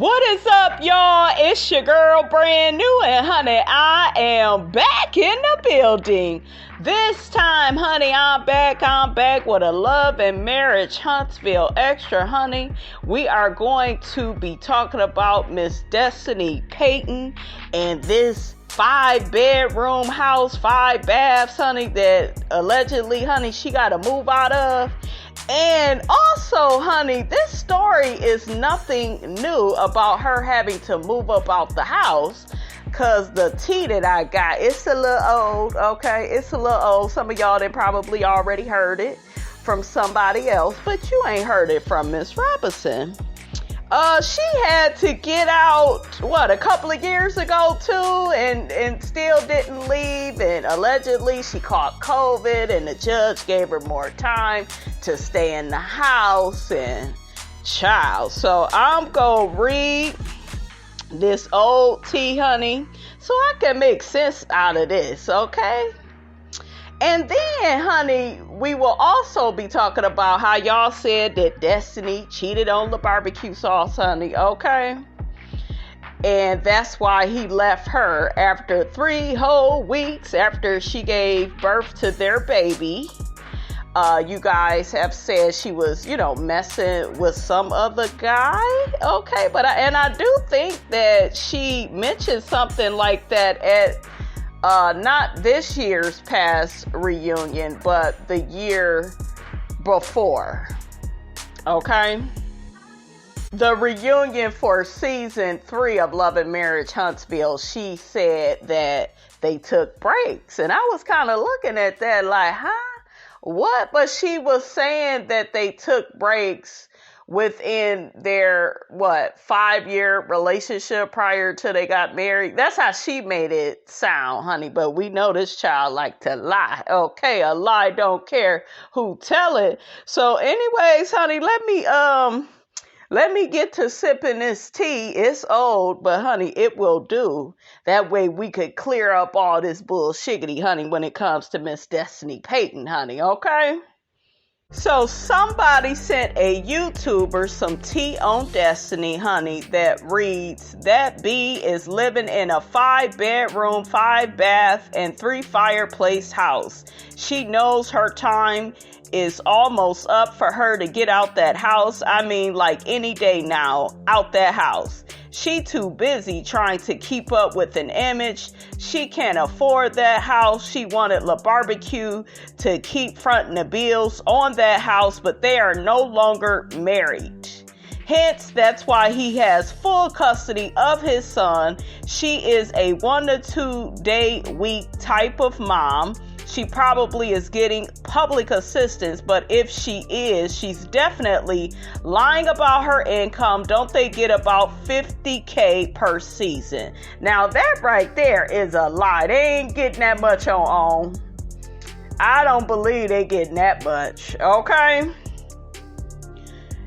What is up, y'all? It's your girl, brand new, and honey, I am back in the building. This time, honey, I'm back with a Love and Marriage Huntsville Extra, honey. We are going to be talking about Miss Destiny Payton and this 5-bedroom house, 5 baths, honey, that allegedly, honey, she got to move out of. And also, honey, this story is nothing new about her having to move up out the house, because the tea that I got, it's a little old, okay? It's a little old. Some of y'all that probably already heard it from somebody else, but you ain't heard it from Miss Robinson. She had to get out, a couple of years ago too, and still didn't leave, and allegedly she caught COVID, and the judge gave her more time to stay in the house, and child. So I'm gonna read this old tea, honey, so I can make sense out of this, okay? And then, honey, we will also be talking about how y'all said that Destiny cheated on Labarbeque sauce, honey, okay? And that's why he left her after 3 whole weeks after she gave birth to their baby. You guys have said she was, messing with some other guy, okay? But I do think that she mentioned something like that at not this year's past reunion, but the year before, okay? The reunion for season 3 of Love and Marriage Huntsville, she said that they took breaks. And I was kind of looking at that like, huh? What? But she was saying that they took breaks within their 5-year relationship prior to they got married. That's how she made it sound, honey. But we know this child like to lie. Okay, a lie don't care who tell it. So anyways, honey, let me get to sipping this tea. It's old, but honey, it will do. That way we could clear up all this bullshiggity, honey, when it comes to Miss Destiny Payton, honey, okay? So somebody sent a YouTuber some tea on Destiny, honey, that reads, that B is living in a 5-bedroom, 5-bath, and 3-fireplace house. She knows her time is almost up for her to get out that house. I mean, like any day now, out that house. She too busy trying to keep up with an image. She can't afford that house. She wanted Labarbeque to keep fronting the bills on that house, but they are no longer married. Hence, that's why he has full custody of his son. She is a 1 to 2 day week type of mom. She probably is getting public assistance, but if she is, she's definitely lying about her income. Don't they get about $50K per season? Now that right there is a lie. They ain't getting that much on. I don't believe they getting that much, okay?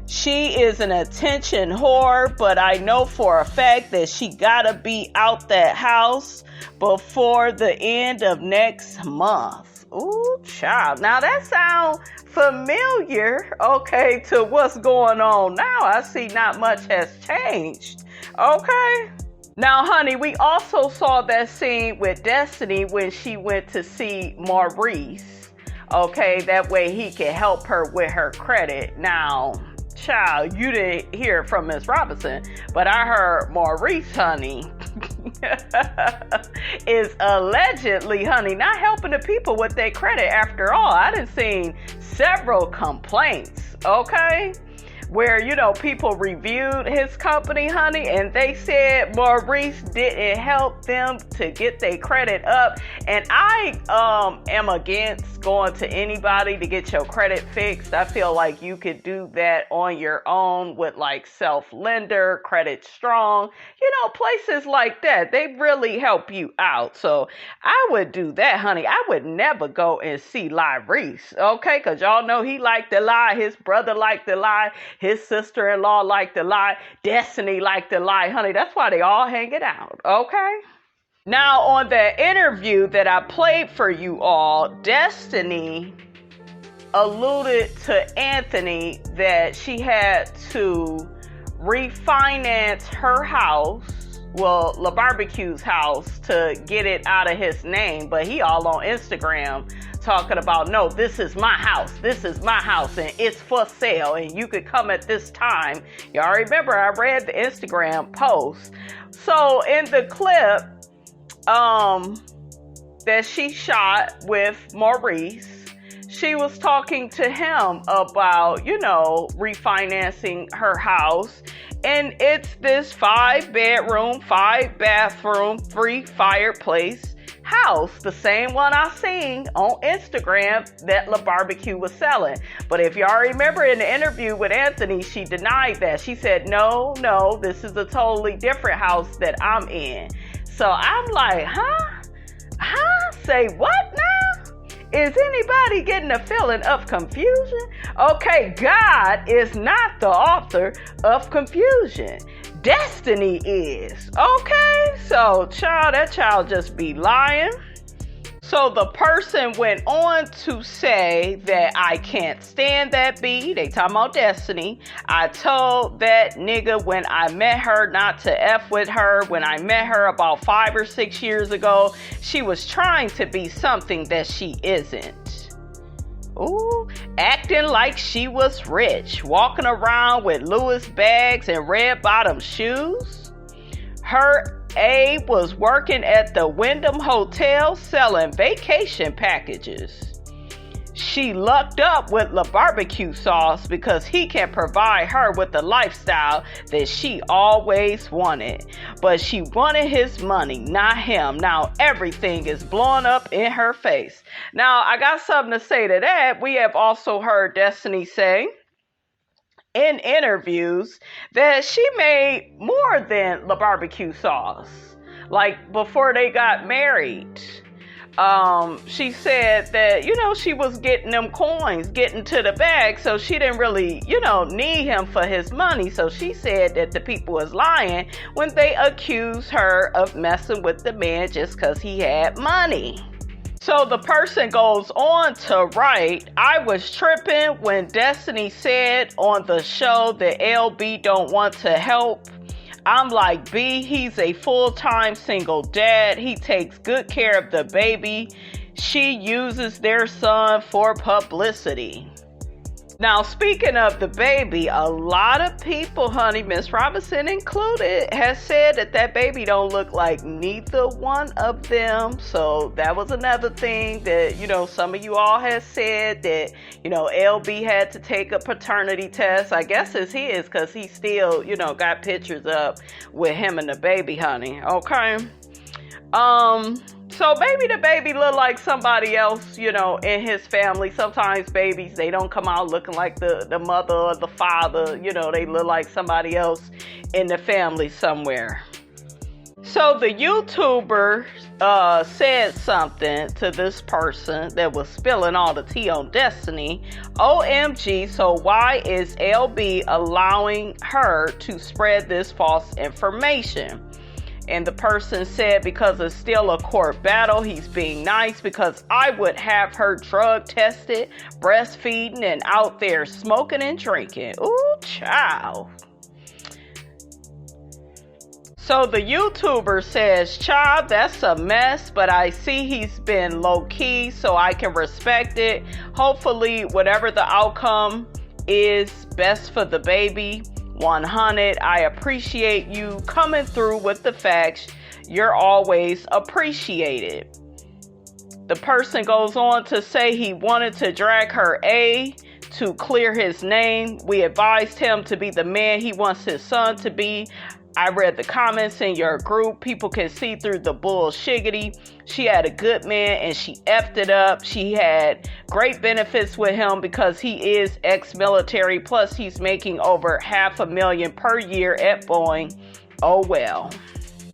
She is an attention whore, but I know for a fact that she gotta be out that house before the end of next month. Ooh, child. Now that sounds familiar, okay, to what's going on now. I see not much has changed, okay? Now, honey, we also saw that scene with Destiny when she went to see Maurice, okay? That way he can help her with her credit. Now, child, you didn't hear from Miss Robinson, but I heard Maurice, honey, is allegedly, honey, not helping the people with their credit. After all, I done seen several complaints, okay, where, people reviewed his company, honey, and they said Maurice didn't help them to get their credit up. And I am against going to anybody to get your credit fixed. I feel like you could do that on your own with like Self-Lender, Credit Strong, places like that. They really help you out. So I would do that, honey. I would never go and see Reese, okay? Because y'all know he liked to lie. His brother liked to lie. His sister-in-law liked to lie. Destiny liked to lie, honey. That's why they all hang it out, okay? Now, on the interview that I played for you all, Destiny alluded to Anthony that she had to refinance her house, well, Labarbeque's house, to get it out of his name, but he all on Instagram talking about, no, this is my house, and it's for sale, and you could come at this time. Y'all remember, I read the Instagram post. So in the clip that she shot with Maurice, she was talking to him about, refinancing her house. And it's this 5-bedroom, 5-bathroom, 3-fireplace house. The same one I seen on Instagram that Labarbeque was selling. But if y'all remember in the interview with Anthony, she denied that. She said, no, this is a totally different house that I'm in. So I'm like, Say what now? Is anybody getting a feeling of confusion? Okay, God is not the author of confusion. Destiny is. Okay, so that child just be lying. So the person went on to say that I can't stand that B. They talking about Destiny. I told that nigga when I met her not to F with her. When I met her about 5 or 6 years ago, she was trying to be something that she isn't. Ooh, acting like she was rich, walking around with Louis bags and red bottom shoes. Her A was working at the Wyndham Hotel selling vacation packages. She lucked up with Labarbeque sauce because he can provide her with the lifestyle that she always wanted. But she wanted his money, not him. Now everything is blowing up in her face. Now I got something to say to that. We have also heard Destiny say in interviews that she made more than Labarbeque sauce. Like before they got married, she said that, she was getting them coins, getting to the bag, so she didn't really, need him for his money. So she said that the people was lying when they accused her of messing with the man just because he had money. So the person goes on to write, I was tripping when Destiny said on the show that LB don't want to help. I'm like, B, he's a full-time single dad. He takes good care of the baby. She uses their son for publicity. Now, speaking of the baby, a lot of people, honey, Miss Robinson included, has said that baby don't look like neither one of them. So that was another thing that, some of you all have said that, LB had to take a paternity test. I guess it's his because he still, got pictures up with him and the baby, honey. Okay. So maybe the baby look like somebody else, in his family. Sometimes babies, they don't come out looking like the mother or the father. They look like somebody else in the family somewhere. So the YouTuber said something to this person that was spilling all the tea on Destiny. OMG, so why is LB allowing her to spread this false information? And the person said, because it's still a court battle, he's being nice because I would have her drug tested, breastfeeding, and out there smoking and drinking. Ooh, child. So the YouTuber says, child, that's a mess, but I see he's been low-key, so I can respect it. Hopefully, whatever the outcome is best for the baby. 100. I appreciate you coming through with the facts. You're always appreciated. The person goes on to say he wanted to drag her A to clear his name. We advised him to be the man he wants his son to be. I read the comments in your group. People can see through the bullshiggity. She had a good man and she effed it up. She had great benefits with him because he is ex-military. Plus he's making over $500,000 per year at Boeing. Oh well.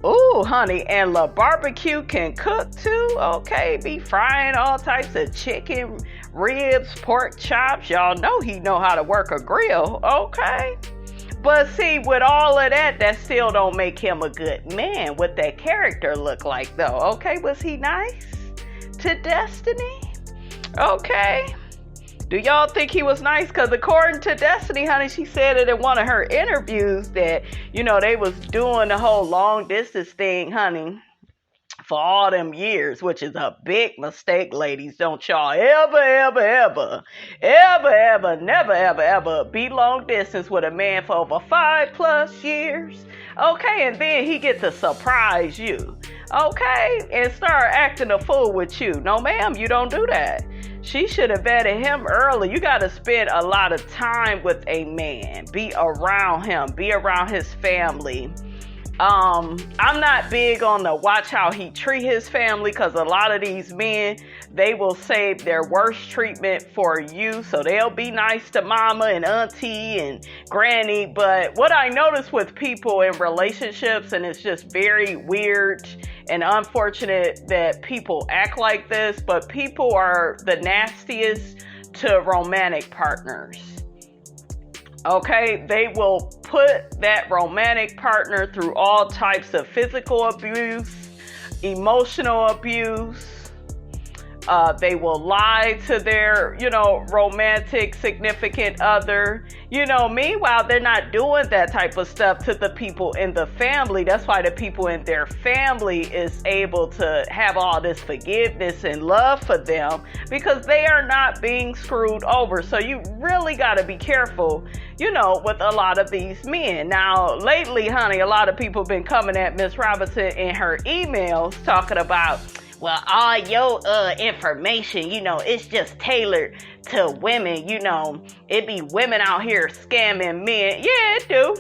Ooh, honey, and Labarbeque can cook too. Okay, be frying all types of chicken, ribs, pork chops. Y'all know he know how to work a grill. Okay. But see, with all of that, that still don't make him a good man. What that character look like, though? Okay, was he nice to Destiny? Okay. Do y'all think he was nice? Because according to Destiny, honey, she said it in one of her interviews that, they was doing the whole long distance thing, honey, for all them years, which is a big mistake, ladies. Don't y'all never be long distance with a man for over 5+ years. Okay, and then he get to surprise you. Okay, and start acting a fool with you. No, ma'am, you don't do that. She should have vetted him early. You got to spend a lot of time with a man. Be around him. Be around his family. I'm not big on the watch how he treat his family, because a lot of these men, they will save their worst treatment for you. So they'll be nice to mama and auntie and granny. But what I notice with people in relationships, and it's just very weird and unfortunate that people act like this, but people are the nastiest to romantic partners. Okay, they will put that romantic partner through all types of physical abuse, emotional abuse. They will lie to their, romantic significant other. Meanwhile, they're not doing that type of stuff to the people in the family. That's why the people in their family is able to have all this forgiveness and love for them, because they are not being screwed over. So you really got to be careful, with a lot of these men. Now, lately, honey, a lot of people been coming at Miss Robinson in her emails talking about, well, all your information, it's just tailored to women. It be women out here scamming men. Yeah, it do.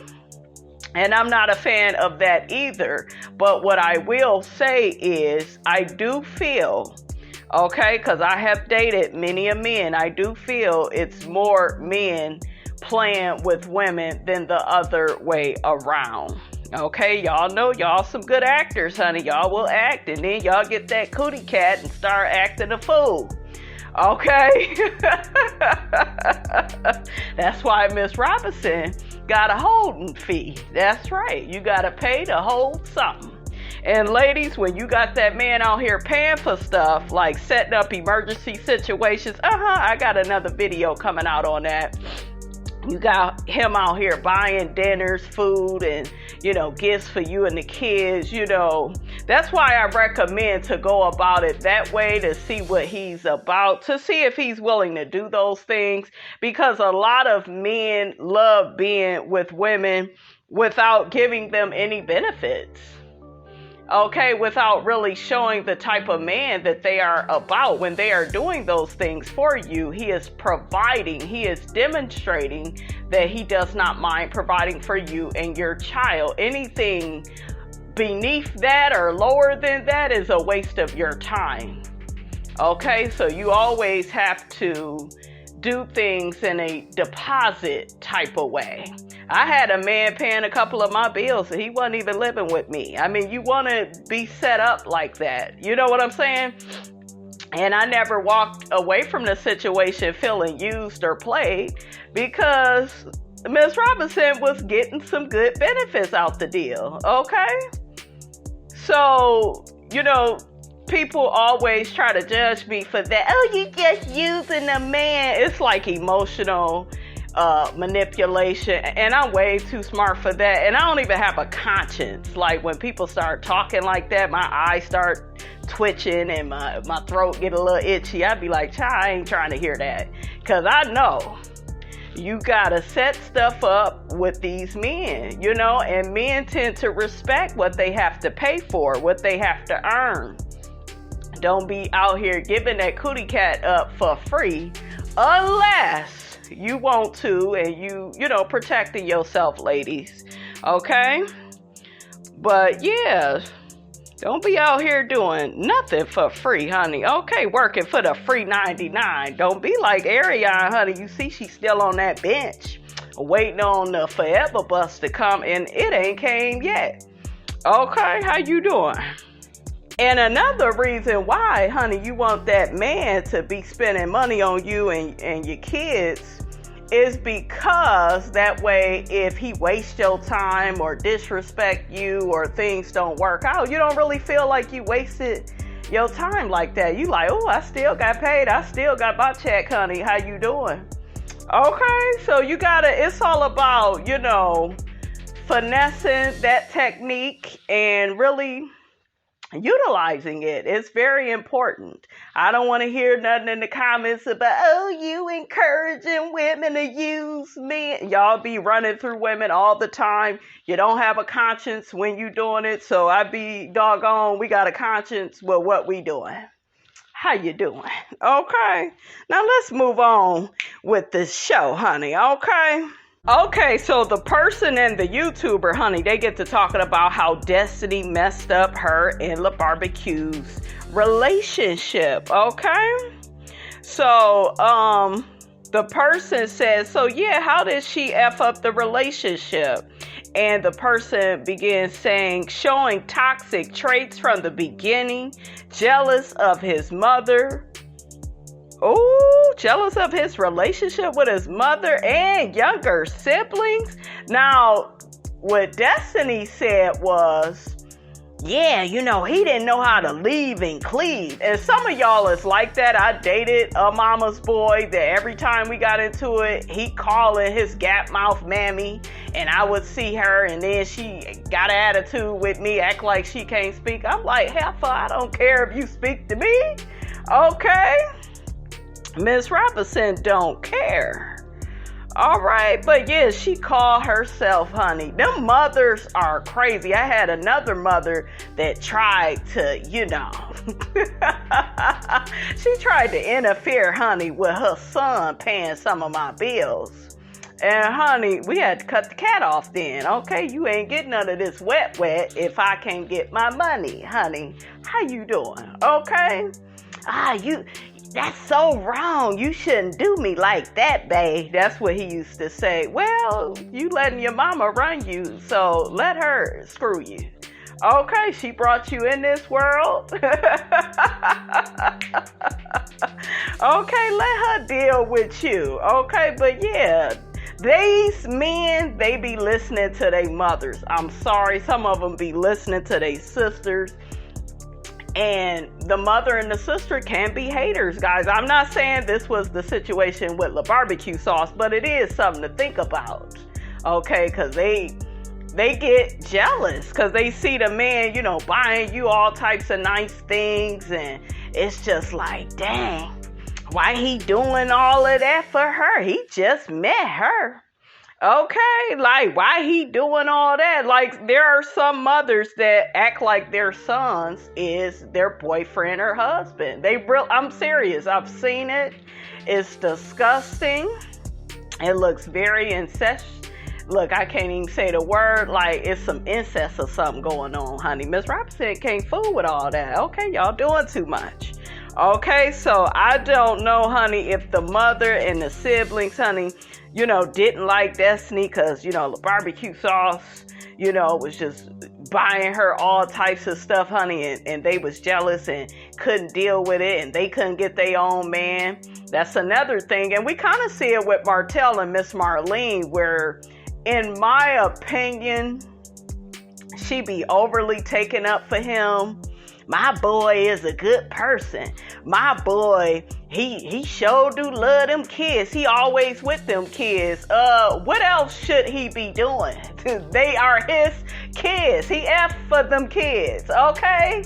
And I'm not a fan of that either. But what I will say is I do feel, okay, because I have dated many a men, I do feel it's more men playing with women than the other way around. Okay, y'all know y'all some good actors, honey. Y'all will act, and then y'all get that cootie cat and start acting a fool. Okay? That's why Miss Robinson got a holding fee. That's right. You got to pay to hold something. And ladies, when you got that man out here paying for stuff, like setting up emergency situations, I got another video coming out on that. You got him out here buying dinners, food, and, gifts for you and the kids, That's why I recommend to go about it that way, to see what he's about, to see if he's willing to do those things. Because a lot of men love being with women without giving them any benefits. Okay, without really showing the type of man that they are about when they are doing those things for you. He is providing, he is demonstrating that he does not mind providing for you and your child. Anything beneath that or lower than that is a waste of your time. Okay, so you always have to do things in a deposit type of way. I had a man paying a couple of my bills and he wasn't even living with me. I mean, you want to be set up like that. You know what I'm saying? And I never walked away from the situation feeling used or played, because Miss Robinson was getting some good benefits out the deal. Okay? So, people always try to judge me for that. Oh, you just using a man. It's like emotional manipulation, and I'm way too smart for that. And I don't even have a conscience. Like, when people start talking like that, my eyes start twitching and my throat get a little itchy. I'd be like, child, I ain't trying to hear that, because I know you gotta set stuff up with these men, and men tend to respect what they have to pay for, what they have to earn. Don't be out here giving that cootie cat up for free unless you want to, and you protecting yourself, ladies. Okay? But yeah, don't be out here doing nothing for free, honey. Okay, working for the free 99. Don't be like Ariane, honey. You see she's still on that bench waiting on the forever bus to come, and it ain't came yet. Okay, how you doing? And another reason why, honey, you want that man to be spending money on you and your kids is because that way, if he wastes your time or disrespect you or things don't work out, you don't really feel like you wasted your time like that. You like, oh, I still got paid. I still got my check, honey. How you doing? Okay, so it's all about, finessing that technique and really utilizing it. It's very important. I don't want to hear nothing in the comments about, oh, you encouraging women to use men. Y'all be running through women all the time. You don't have a conscience when you doing it. So I be doggone, we got a conscience with what we doing. How you doing? Okay. Now let's move on with this show, honey. Okay, so the person and the YouTuber, honey, they get to talking about how Destiny messed up her and Labarbeque's relationship, okay? So, the person says, so yeah, how did she F up the relationship? And the person begins saying, showing toxic traits from the beginning, jealous of his mother. Oh, jealous of his relationship with his mother and younger siblings. Now, what Destiny said was, yeah, he didn't know how to leave and cleave. And some of y'all is like that. I dated a mama's boy that every time we got into it, he calling his gap mouth mammy. And I would see her and then she got an attitude with me, act like she can't speak. I'm like, heifer, I don't care if you speak to me. Okay. Miss Robinson don't care. All right, but yeah, she called herself honey. Them mothers are crazy. I had another mother that tried to, she tried to interfere, honey, with her son paying some of my bills. And honey, we had to cut the cat off then. Okay, you ain't getting none of this wet if I can't get my money, honey. How you doing? Okay. That's so wrong. You shouldn't do me like that, babe. That's what he used to say. Well, you letting your mama run you, so let her screw you. Okay, she brought you in this world. Okay, let her deal with you. Okay, but yeah, these men, they be listening to their mothers. I'm sorry, some of them be listening to their sisters. And the mother and the sister can be haters, guys. I'm not saying this was the situation with Labarbeque sauce, but it is something to think about. Okay, because they get jealous because they see the man, buying you all types of nice things. And it's just like, dang, why he doing all of that for her? He just met her. Okay, like, why he doing all that? Like, there are some mothers that act like their sons is their boyfriend or husband. I'm serious. I've seen it. It's disgusting. It looks very incestuous. Look, I can't even say the word. Like, it's some incest or something going on, honey. Miss Robinson can't fool with all that. Okay, y'all doing too much. Okay, so I don't know, honey, if the mother and the siblings, honey, didn't like Destiny because, Labarbeque sauce, was just buying her all types of stuff, honey, and they was jealous and couldn't deal with it and they couldn't get their own man. That's another thing. And we kind of see it with Martell and Miss Marlene, where, in my opinion, she be overly taken up for him. My boy is a good person. My boy, he sure do love them kids. He always with them kids. What else should he be doing? They are his kids. He F for them kids, okay?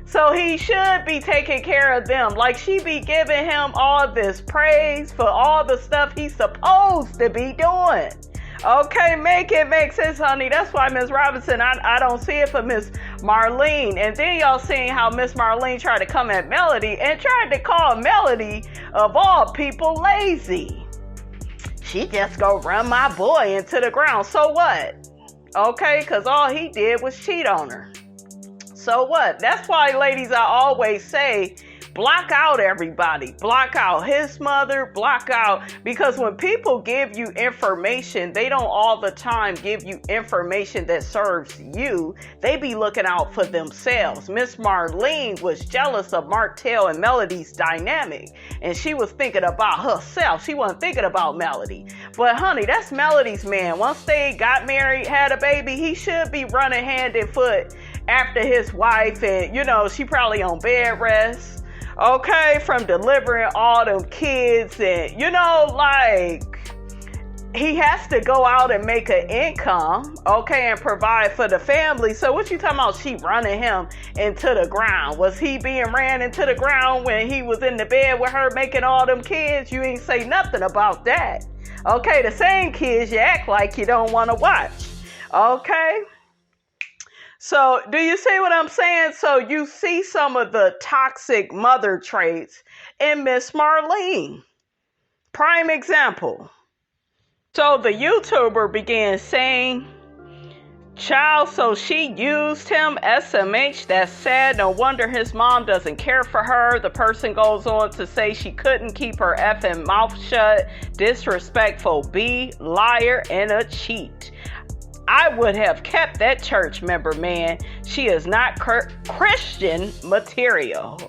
So he should be taking care of them. Like, she be giving him all this praise for all the stuff he's supposed to be doing. Okay, make it make sense, honey. That's why Miss Robinson, I don't see it for Miss Marlene. And then y'all seeing how Miss Marlene tried to come at Melody and tried to call Melody, of all people, lazy. She just go run my boy into the ground. So what? Okay, because all he did was cheat on her. So what? That's why, ladies, I always say, block out everybody. Block out his mother, block out, because when people give you information, they don't all the time give you information that serves you. They be looking out for themselves. Miss Marlene was jealous of Martell and Melody's dynamic, and she was thinking about herself. She wasn't thinking about Melody. But honey, that's Melody's man. Once they got married, had a baby, he should be running hand and foot after his wife, and she probably on bed rest, okay, from delivering all them kids, and like, he has to go out and make an income, okay, and provide for the family. So what you talking about she running him into the ground? Was he being ran into the ground when he was in the bed with her making all them kids? You ain't say nothing about that. Okay, the same kids you act like you don't want to watch. Okay? So do you see what I'm saying? So you see some of the toxic mother traits in Miss Marlene. Prime example. So the YouTuber began saying, child, so she used him, SMH, that's sad, no wonder his mom doesn't care for her. The person goes on to say she couldn't keep her effing mouth shut, disrespectful B, liar, and a cheat. I would have kept that church member, man. She is not Christian material.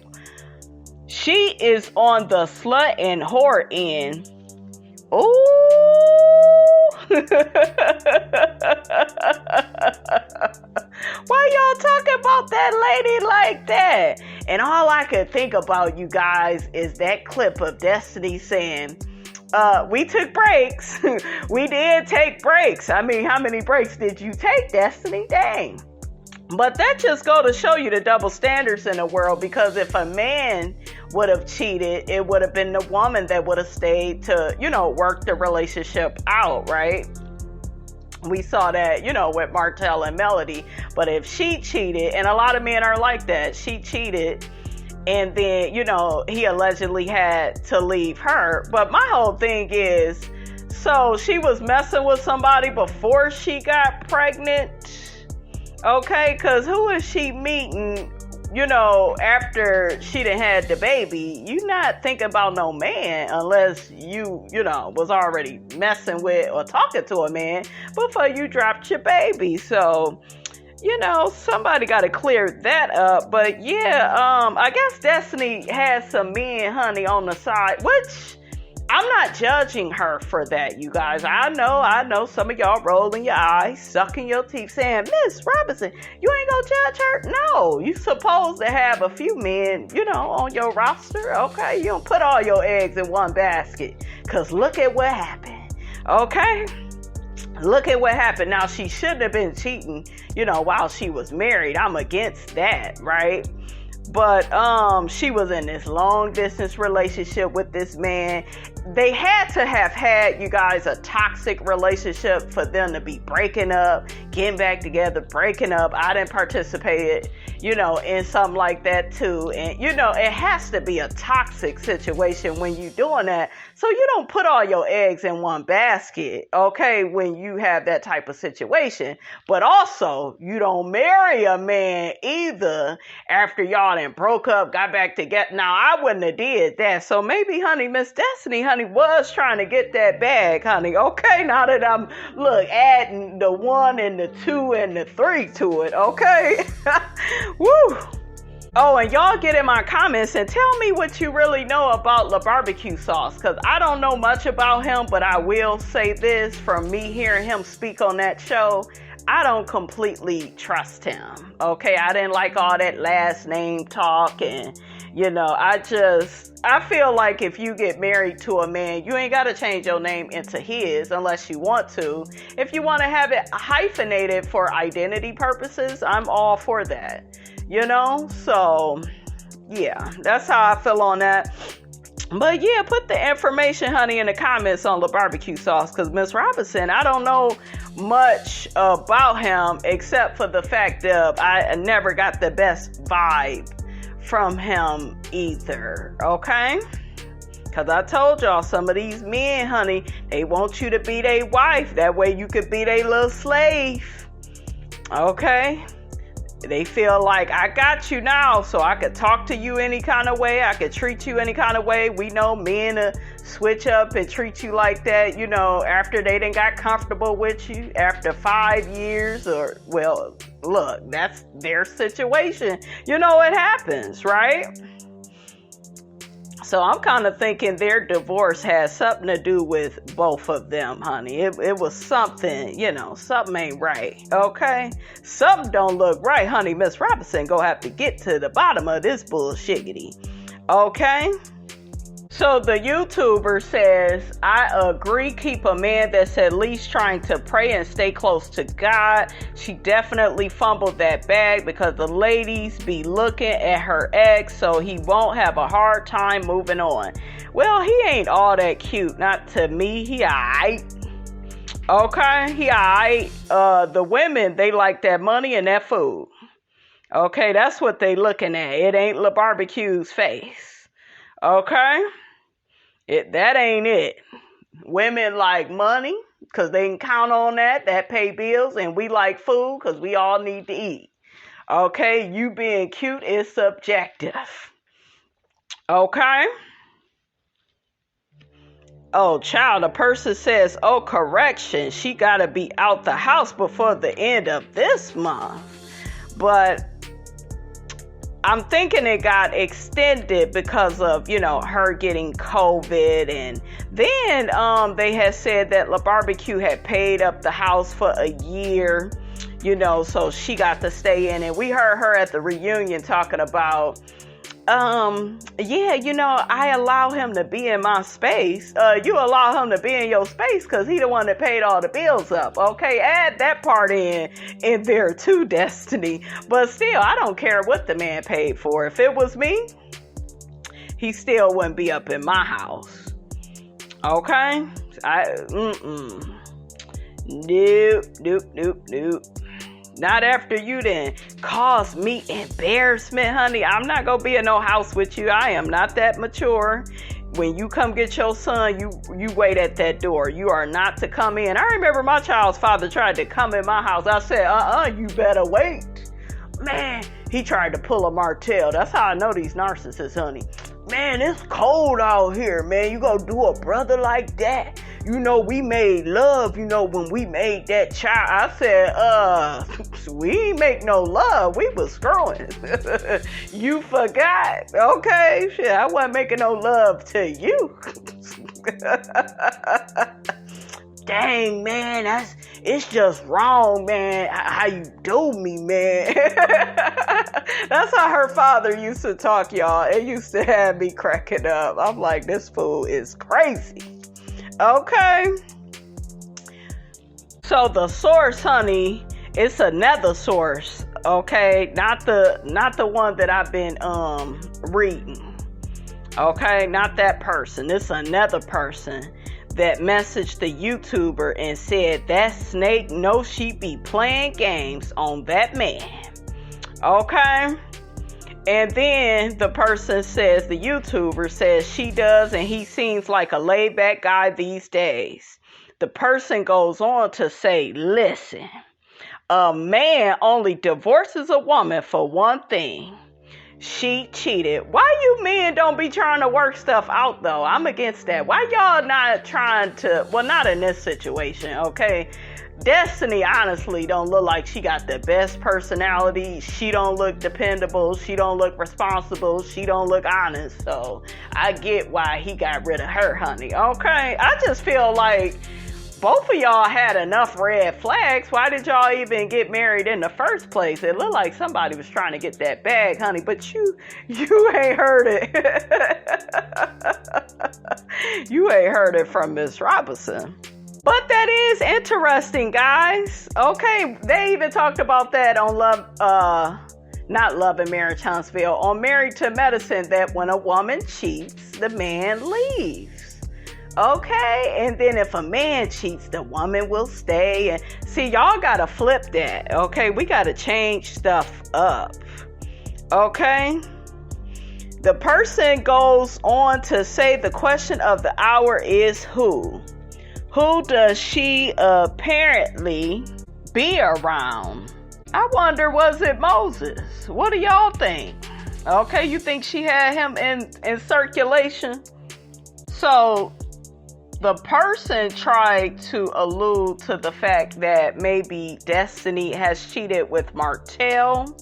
She is on the slut and whore end. Oh, why y'all talking about that lady like that? And all I could think about, you guys, is that clip of Destiny saying, we took breaks. We did take breaks. I mean, how many breaks did you take, Destiny? Dang. But that just go to show you the double standards in the world, because if a man would have cheated, it would have been the woman that would have stayed to, work the relationship out, right? We saw that, with Martell and Melody. But if she cheated, and a lot of men are like that, she cheated, and then, he allegedly had to leave her. But my whole thing is, so she was messing with somebody before she got pregnant? Okay, because who is she meeting, after she done had the baby? You not thinking about no man unless you, was already messing with or talking to a man before you dropped your baby. So, somebody got to clear that up. But yeah, I guess Destiny has some men, honey, on the side, which I'm not judging her for that, you guys. I know some of y'all rolling your eyes, sucking your teeth, saying, Miss Robinson, you ain't gonna judge her? No, you supposed to have a few men, on your roster, okay? You don't put all your eggs in one basket, because look at what happened, okay? Look at what happened. Now, she shouldn't have been cheating, while she was married. I'm against that, right? But she was in this long distance relationship with this man. They had to have had, you guys, a toxic relationship for them to be breaking up, getting back together, breaking up. I didn't participate, in something like that too. And, it has to be a toxic situation when you're doing that. So you don't put all your eggs in one basket, okay, when you have that type of situation. But also, you don't marry a man either after y'all done broke up, got back together. Now, I wouldn't have did that. So maybe, honey, Miss Destiny, honey, was trying to get that bag, honey. Okay, now that I'm, adding the 1 and the 2 and the 3 to it, okay? Woo! Oh, and y'all get in my comments and tell me what you really know about Labarbeque sauce, because I don't know much about him, but I will say this from me hearing him speak on that show. I don't completely trust him, okay? I didn't like all that last name talk, and, I feel like if you get married to a man, you ain't got to change your name into his unless you want to. If you want to have it hyphenated for identity purposes, I'm all for that, So, yeah, that's how I feel on that. But yeah, put the information, honey, in the comments on Labarbeque sauce, because Miss Robinson, I don't know much about him except for the fact that I never got the best vibe from him either, okay? Because I told y'all, some of these men, honey, they want you to be their wife. That way you could be their little slave, okay? They feel like, I got you now, so I could talk to you any kind of way. I could treat you any kind of way. We know men switch up and treat you like that, after they done got comfortable with you, after 5 years, or, well, look, that's their situation. It happens, right? So I'm kind of thinking their divorce has something to do with both of them, honey. It was something, something ain't right, okay? Something don't look right, honey. Miss Robinson gonna have to get to the bottom of this bullshiggity, okay? So the YouTuber says, I agree, keep a man that's at least trying to pray and stay close to God. She definitely fumbled that bag because the ladies be looking at her ex, so he won't have a hard time moving on. Well, he ain't all that cute, not to me. He alright. Okay, he alright. The women, they like that money and that food. Okay, that's what they looking at. It ain't Labarbeque's face. Okay? That ain't it. Women like money because they can count on that pay bills, and we like food because we all need to eat. Okay, you being cute is subjective. Okay? Oh, child, a person says, oh, correction, she gotta be out the house before the end of this month. But I'm thinking it got extended because of, her getting COVID. And then they had said that Labarbeque had paid up the house for a year, so she got to stay in. And we heard her at the reunion talking about, I allow him to be in my space. You allow him to be in your space because he the one that paid all the bills up. Okay, add that part in there too, Destiny. But still, I don't care what the man paid for. If it was me, he still wouldn't be up in my house. Okay, Nope. Not after you then caused me embarrassment, honey. I'm not going to be in no house with you. I am not that mature. When you come get your son, you wait at that door. You are not to come in. I remember my child's father tried to come in my house. I said, you better wait. Man, he tried to pull a Martell. That's how I know these narcissists, honey. Man, it's cold out here, man. You gonna do a brother like that? We made love, when we made that child. I said, we ain't make no love. We was screwing. You forgot. Okay, shit, I wasn't making no love to you. Dang, man, it's just wrong, man, how you do me, man. That's how her father used to talk, y'all. It used to have me cracking up. I'm like, this fool is crazy. Okay. So the source, honey, it's another source, okay? Not the one that I've been reading. Okay, not that person. It's another person that messaged the YouTuber and said that snake knows she be playing games on that man. Okay? And then the person says, the YouTuber says she does, and he seems like a laid-back guy these days. The person goes on to say, listen, a man only divorces a woman for one thing. She cheated. Why you men don't be trying to work stuff out, though? I'm against that. Why y'all not trying to, well, not in this situation, okay? Destiny honestly don't look like she got the best personality. She don't look dependable. She don't look responsible. She don't look honest. So I get why he got rid of her, honey. Okay? I just feel like both of y'all had enough red flags. Why did y'all even get married in the first place? It looked like somebody was trying to get that bag, honey, but you ain't heard it. You ain't heard it from Miss Robinson. But that is interesting, guys. Okay, they even talked about that on not Love and Marriage Huntsville, on Married to Medicine, that when a woman cheats, the man leaves. Okay, and then if a man cheats, the woman will stay. And see, y'all gotta flip that. Okay, we gotta change stuff up. Okay, the person goes on to say the question of the hour is who? Who does she apparently be around? I wonder, was it Moses? What do y'all think? Okay, you think she had him in circulation? So the person tried to allude to the fact that maybe Destiny has cheated with Martell.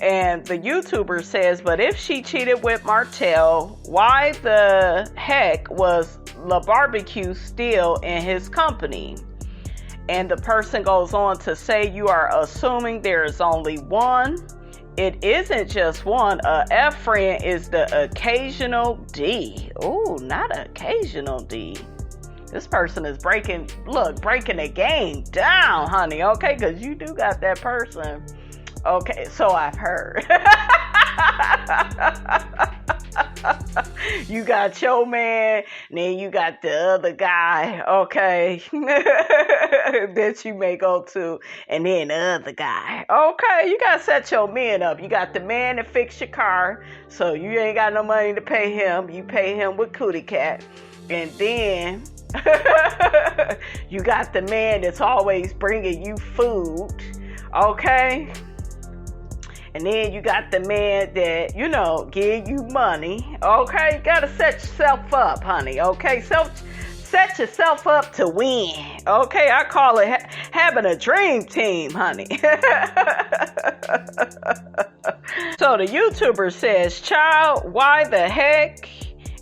And the YouTuber says, but if she cheated with Martell, why the heck was Labarbeque still in his company? And the person goes on to say, you are assuming there is only one. It isn't just one. A F friend is the occasional D. Oh, not occasional D. This person is breaking the game down, honey. Okay, because you do got that person. Okay, so I've heard. You got your man, then you got the other guy, okay, that you may go to, and then the other guy. Okay, you got to set your men up. You got the man to fix your car, so you ain't got no money to pay him. You pay him with Cootie Cat. And then you got the man that's always bringing you food, okay? And then you got the man that, give you money. Okay, you got to set yourself up, honey. Okay, set yourself up to win. Okay, I call it having a dream team, honey. So the YouTuber says, child, why the heck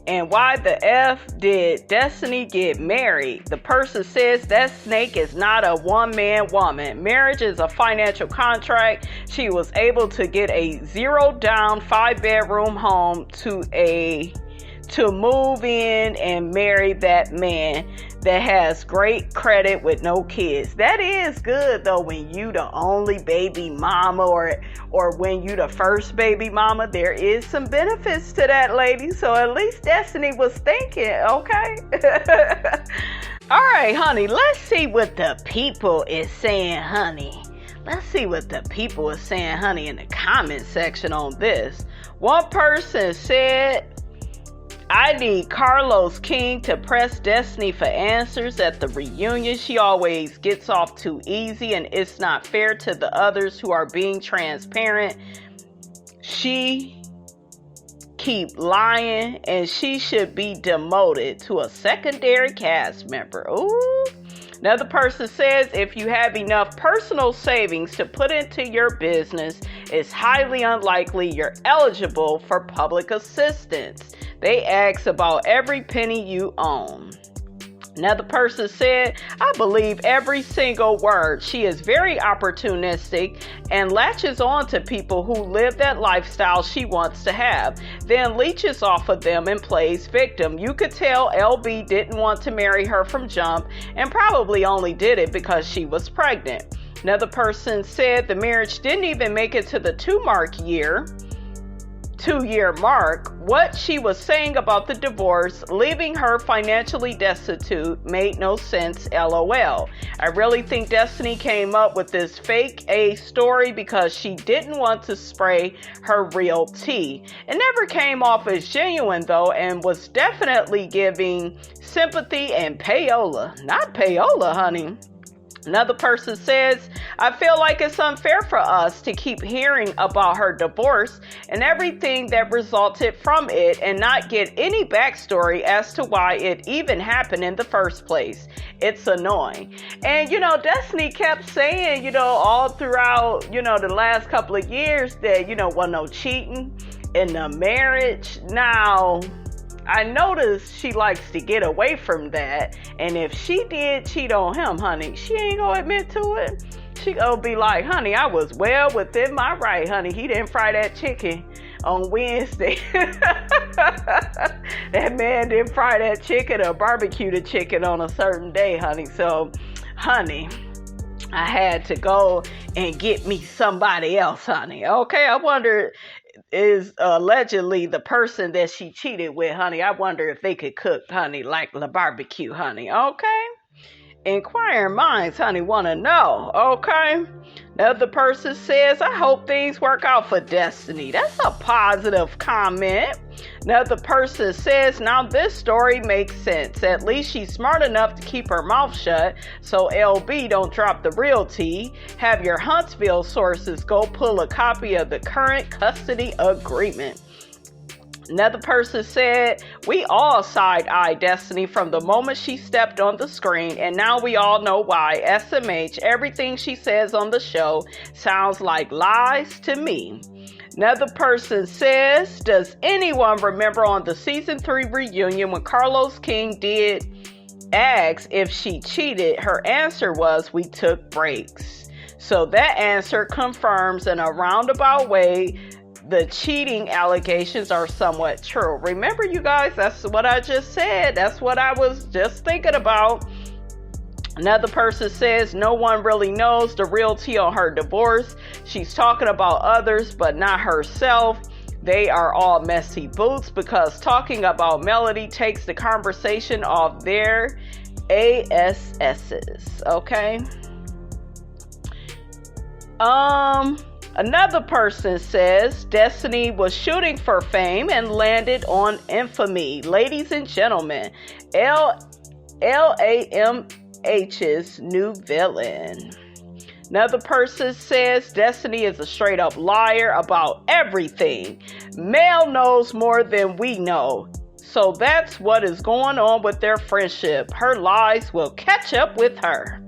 and why the F did Destiny get married? The person says that snake is not a one-man woman. Marriage is a financial contract. She was able to get a 0-down 5-bedroom home to move in and marry that man that has great credit with no kids. That is good though, when you the only baby mama or when you the first baby mama. There is some benefits to that, lady. So at least Destiny was thinking, okay? All right, honey, let's see what the people is saying, honey. Let's see what the people is saying, honey, in the comment section on this. One person said, I need Carlos King to press Destiny for answers at the reunion. She always gets off too easy and it's not fair to the others who are being transparent. She keep lying and she should be demoted to a secondary cast member. Ooh. Another person says, if you have enough personal savings to put into your business, it's highly unlikely you're eligible for public assistance. They ask about every penny you own. Another person said, I believe every single word. She is very opportunistic and latches on to people who live that lifestyle she wants to have, then leeches off of them and plays victim. You could tell LB didn't want to marry her from jump and probably only did it because she was pregnant. Another person said the marriage didn't even make it to the 2-year mark. What she was saying about the divorce, leaving her financially destitute, made no sense, LOL. I really think Destiny came up with this fake A story because she didn't want to spray her real tea. It never came off as genuine though, and was definitely giving sympathy and payola. Not payola, honey. Another person says, I feel like it's unfair for us to keep hearing about her divorce and everything that resulted from it and not get any backstory as to why it even happened in the first place. It's annoying. And, Destiny kept saying, all throughout, the last couple of years that, wasn't no cheating in the marriage. Now, I noticed she likes to get away from that. And if she did cheat on him, honey, she ain't gonna admit to it. She gonna be like, honey, I was well within my right, honey. He didn't fry that chicken on Wednesday. That man didn't fry that chicken or barbecue the chicken on a certain day, honey. So, honey, I had to go and get me somebody else, honey. Okay, I wonder, is allegedly the person that she cheated with, honey. I wonder if they could cook, honey, like Labarbeque, honey. Okay? Inquiring minds, honey, want to know. Okay? Another person says, I hope things work out for Destiny. That's a positive comment. Another person says, now this story makes sense. At least she's smart enough to keep her mouth shut so LB don't drop the real tea. Have your Huntsville sources go pull a copy of the current custody agreement. Another person said, we all side-eyed Destiny from the moment she stepped on the screen, and now we all know why. SMH, everything she says on the show sounds like lies to me. Another person says, does anyone remember on the season 3 reunion when Carlos King did ask if she cheated? Her answer was, we took breaks. So that answer confirms in a roundabout way the cheating allegations are somewhat true. Remember, you guys, that's what I just said. That's what I was just thinking about. Another person says, no one really knows the real tea on her divorce. She's talking about others, but not herself. They are all messy boots because talking about Melody takes the conversation off their ASSs. Okay. Another person says Destiny was shooting for fame and landed on infamy. Ladies and gentlemen, LAMH's new villain. Another person says Destiny is a straight up liar about everything. Mel knows more than we know. So that's what is going on with their friendship. Her lies will catch up with her.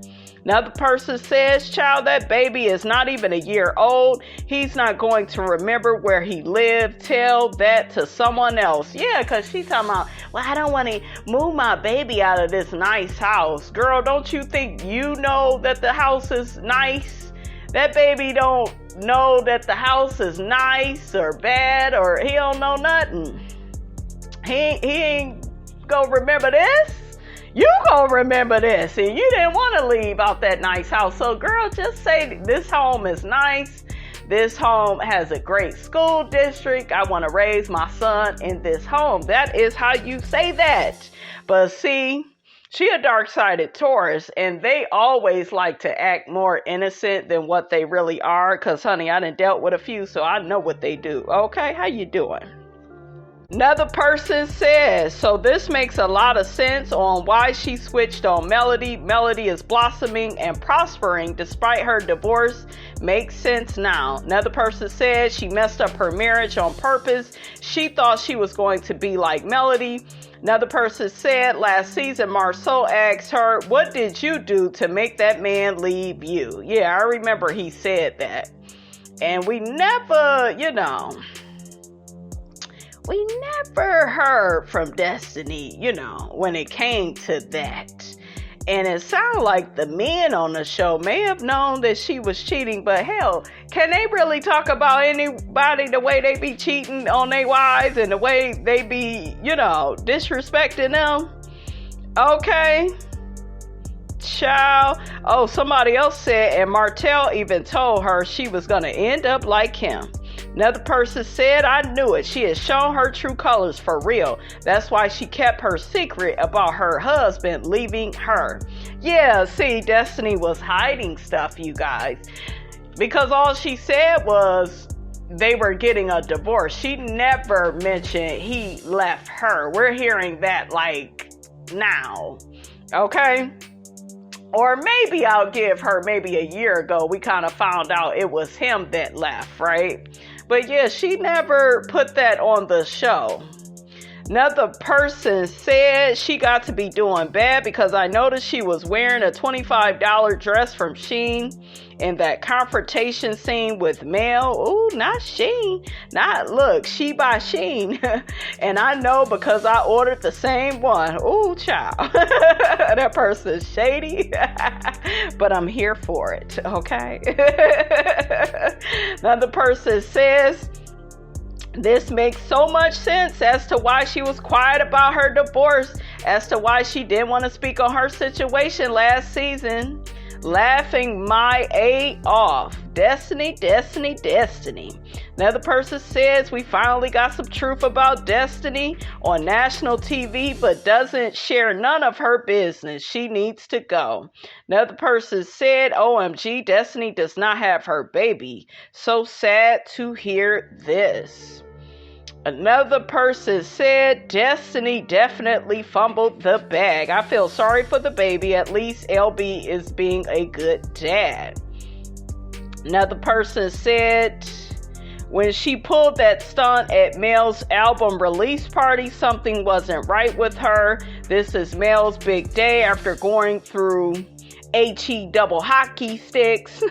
Another person says, child, that baby is not even a year old. He's not going to remember where he lived. Tell that to someone else. Yeah, because she's talking about, well, I don't want to move my baby out of this nice house. Girl, don't you think you know that the house is nice? That baby don't know that the house is nice or bad, or he don't know nothing. He ain't gonna remember this. You gonna remember this, and you didn't want to leave out that nice house. So girl, just say this home is nice. This home has a great school district. I want to raise my son in this home. That is how you say that. But see, she a dark-sided Taurus, and they always like to act more innocent than what they really are. Cause honey, I done dealt with a few, so I know what they do. Okay, how you doing? Another person says, so this makes a lot of sense on why she switched on Melody. Melody is blossoming and prospering despite her divorce. Makes sense now. Another person says she messed up her marriage on purpose. She thought she was going to be like Melody. Another person said last season, Marceau asked her, what did you do to make that man leave you? Yeah, I remember he said that. And we never, we never heard from Destiny, when it came to that. And it sounded like the men on the show may have known that she was cheating, but hell, can they really talk about anybody the way they be cheating on their wives and the way they be, disrespecting them? Okay. Child. Oh, somebody else said, and Martell even told her she was going to end up like him. Another person said, I knew it. She has shown her true colors for real. That's why she kept her secret about her husband leaving her. Yeah, see, Destiny was hiding stuff, you guys. Because all she said was they were getting a divorce. She never mentioned he left her. We're hearing that like now. Okay? Or maybe I'll give her maybe a year ago, we kind of found out it was him that left, right? But yeah, she never put that on the show. Another person said she got to be doing bad because I noticed she was wearing a $25 dress from Shein in that confrontation scene with Mel. Ooh, not Shein. Look, she by Shein. And I know because I ordered the same one. Ooh, child. That person's shady. But I'm here for it, okay? Another person says, this makes so much sense as to why she was quiet about her divorce, as to why she didn't want to speak on her situation last season. Laughing my A off. Destiny. Another person says we finally got some truth about Destiny on national TV, but doesn't share none of her business. She needs to go. Another person said, OMG, Destiny does not have her baby. So sad to hear this. Another person said Destiny definitely fumbled the bag. I feel sorry for the baby. At least LB is being a good dad. Another person said, When she pulled that stunt at Mel's album release party, something wasn't right with her. This is Mel's big day after going through HE double hockey sticks.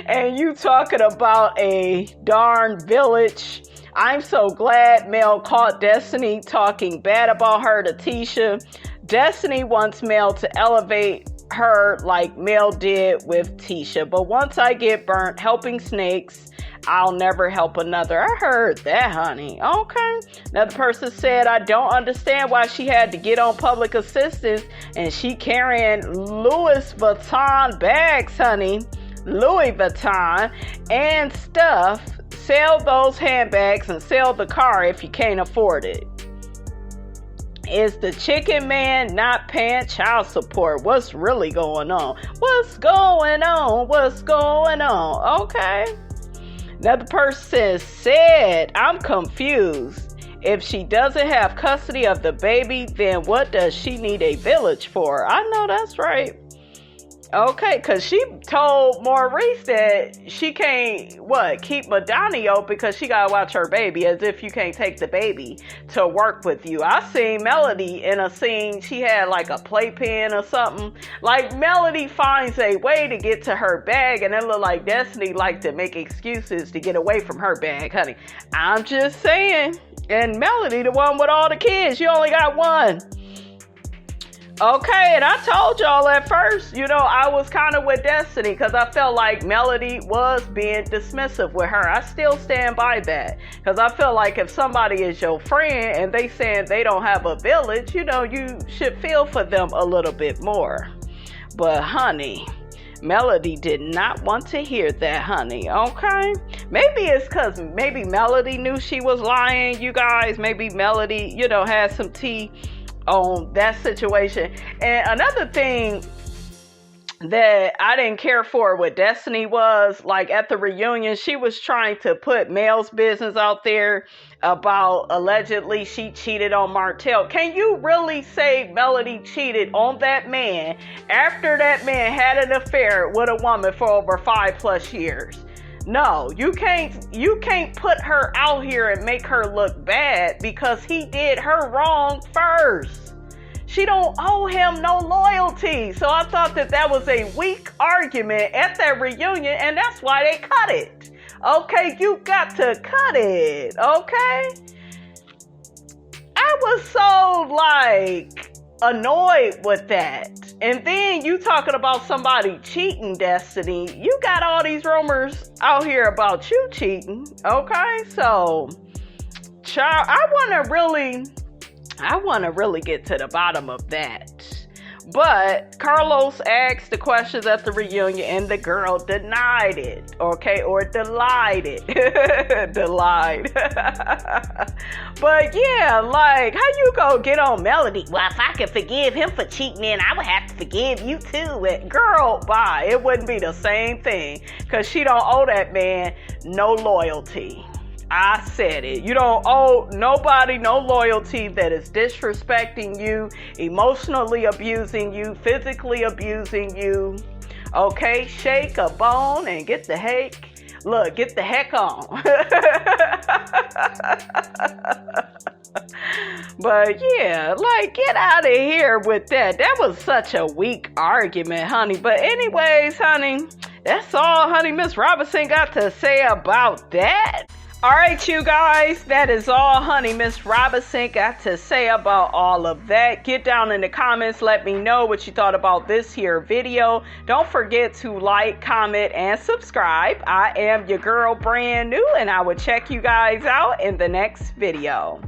And you talking about a darn village. I'm so glad Mel caught Destiny talking bad about her to Tisha. Destiny wants Mel to elevate her like Mel did with Tisha. But once I get burnt helping snakes, I'll never help another. I heard that, honey. Okay. Another person said, I don't understand why she had to get on public assistance and she carrying Louis Vuitton bags, honey. Louis Vuitton and stuff. Sell those handbags and sell the car if you can't afford it. Is the chicken man not paying child support? What's really going on? What's going on? What's going on? Okay. Another person said, I'm confused. If she doesn't have custody of the baby, then what does she need a village for? I know that's right. Okay, because she told Maurice that she can't, keep Madonio because she got to watch her baby, as if you can't take the baby to work with you. I seen Melody in a scene, she had like a playpen or something. Like, Melody finds a way to get to her bag, and it looked like Destiny liked to make excuses to get away from her bag, honey. I'm just saying. And Melody, the one with all the kids, you only got one. Okay, and I told y'all at first, I was kind of with Destiny because I felt like Melody was being dismissive with her. I still stand by that because I feel like if somebody is your friend and they saying they don't have a village, you should feel for them a little bit more. But honey, Melody did not want to hear that, honey. Okay, maybe it's because Melody knew she was lying, you guys. Maybe Melody, had some tea on that situation. And another thing that I didn't care for with Destiny was, like, at the reunion, she was trying to put Mel's business out there about allegedly she cheated on Martell. Can you really say Melody cheated on that man after that man had an affair with a woman for over 5+ years? No, you can't put her out here and make her look bad because he did her wrong first. She don't owe him no loyalty. So I thought that was a weak argument at that reunion, and that's why they cut it. Okay, you got to cut it. Okay? I was so annoyed with that. And then you talking about somebody cheating, Destiny. You got all these rumors out here about you cheating. Okay, so child, I want to really get to the bottom of that. But Carlos asked the questions at the reunion and the girl denied it, okay, or delied it. Delied. But yeah, like, how you go get on Melody? Well, if I could forgive him for cheating, then I would have to forgive you too. Girl, bye. It wouldn't be the same thing because she don't owe that man no loyalty. I said it. You don't owe nobody no loyalty that is disrespecting you, emotionally abusing you, physically abusing you. Okay, shake a bone and get the heck on. But yeah, like, get out of here with that. That was such a weak argument, honey. But anyways, honey, that's all, honey, Miss Robinson got to say about that. All right, you guys, that is all, honey, Miss Robinson got to say about all of that. Get down in the comments. Let me know what you thought about this here video. Don't forget to like, comment, and subscribe. I am your girl, brand new, and I will check you guys out in the next video.